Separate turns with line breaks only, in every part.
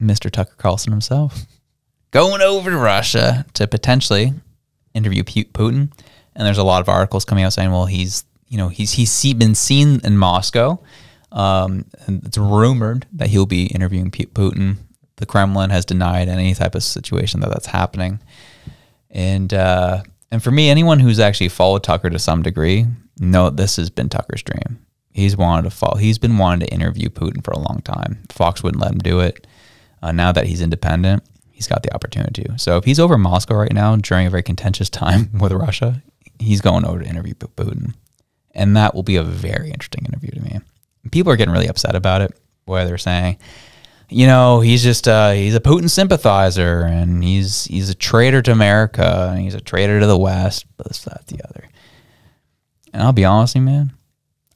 Mr. Tucker Carlson himself, going over to Russia to potentially interview Putin. And there's a lot of articles coming out saying, well, he's been seen in Moscow. And it's rumored that he'll be interviewing Putin. The Kremlin has denied any type of situation that's happening. And for me, anyone who's actually followed Tucker to some degree, know this has been Tucker's dream. He's been wanting to interview Putin for a long time. Fox wouldn't let him do it. Now that he's independent, he's got the opportunity to. So if he's over in Moscow right now during a very contentious time with Russia, he's going over to interview Putin. And that will be a very interesting interview to me. People are getting really upset about it, where they're saying, he's just he's a Putin sympathizer, and he's a traitor to America, and he's a traitor to the West, this, that, the other. And I'll be honest with you, man,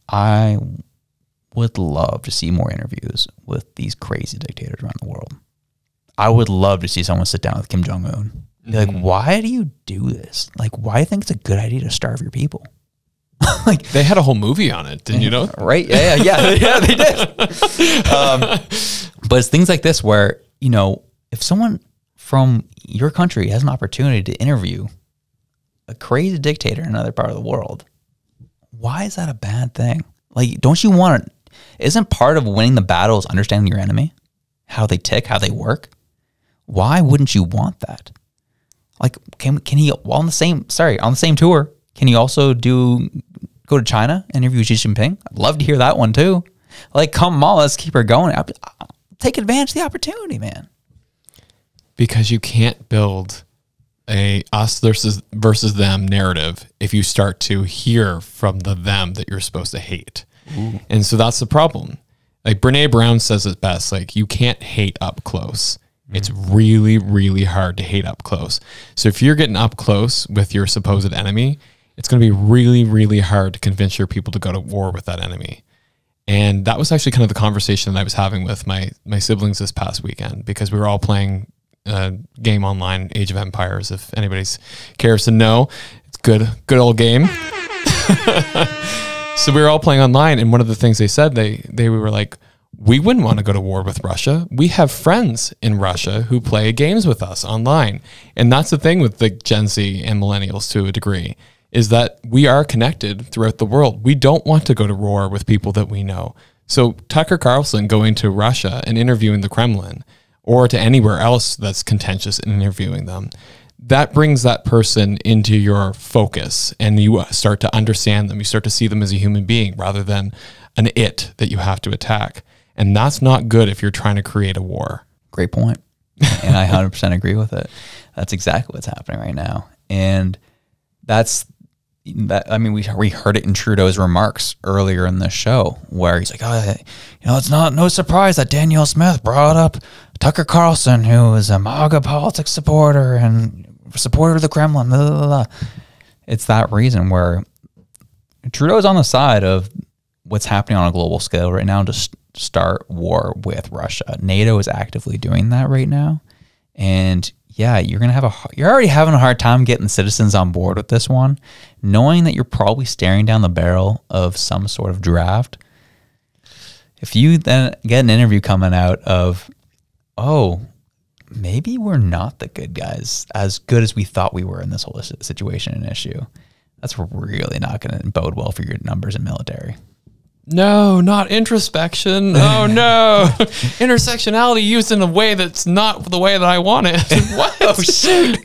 I would love to see more interviews with these crazy dictators around the world. I would love to see someone sit down with Kim Jong-un. Be like, why do you do this? Like, why do you think it's a good idea to starve your people?
Like, they had a whole movie on it, didn't you know?
Right? Yeah, they did. But it's things like this where, if someone from your country has an opportunity to interview a crazy dictator in another part of the world, why is that a bad thing? Like, don't you want to, isn't part of winning the battle is understanding your enemy, how they tick, how they work? Why wouldn't you want that? Like, can he, on the same tour, can he also go to China, interview Xi Jinping? I'd love to hear that one too. Like, come on, let's keep her going. I'll take advantage of the opportunity, man.
Because you can't build a us versus them narrative if you start to hear from the them that you're supposed to hate. Ooh. And so that's the problem. Like Brene Brown says it best, like, you can't hate up close. It's really, really hard to hate up close. So if you're getting up close with your supposed enemy, it's going to be really, really hard to convince your people to go to war with that enemy. And that was actually kind of the conversation that I was having with my siblings this past weekend, because we were all playing a game online, Age of Empires. If anybody cares to know, it's good old game. So we were all playing online, and one of the things they said, they were like, we wouldn't want to go to war with Russia. We have friends in Russia who play games with us online. And that's the thing with the Gen Z and millennials to a degree, is that we are connected throughout the world. We don't want to go to war with people that we know. So Tucker Carlson going to Russia and interviewing the Kremlin, or to anywhere else that's contentious and interviewing them, that brings that person into your focus, and you start to understand them. You start to see them as a human being rather than an it that you have to attack. And that's not good if you're trying to create a war.
Great point. And I 100% agree with it. That's exactly what's happening right now. And I mean, we heard it in Trudeau's remarks earlier in the show, where he's like, it's no surprise that Danielle Smith brought up Tucker Carlson, who is a MAGA politics supporter and supporter of the Kremlin. Blah, blah, blah. It's that reason where Trudeau's on the side of what's happening on a global scale right now to start war with Russia. NATO is actively doing that right now. And yeah, you're already having a hard time getting citizens on board with this one, knowing that you're probably staring down the barrel of some sort of draft. If you then get an interview coming out of, oh, maybe we're not the good guys, as good as we thought we were in this whole situation and issue, that's really not going to bode well for your numbers in military.
No, not introspection. Oh no. Intersectionality used in a way that's not the way that I want it.
What? Oh shoot.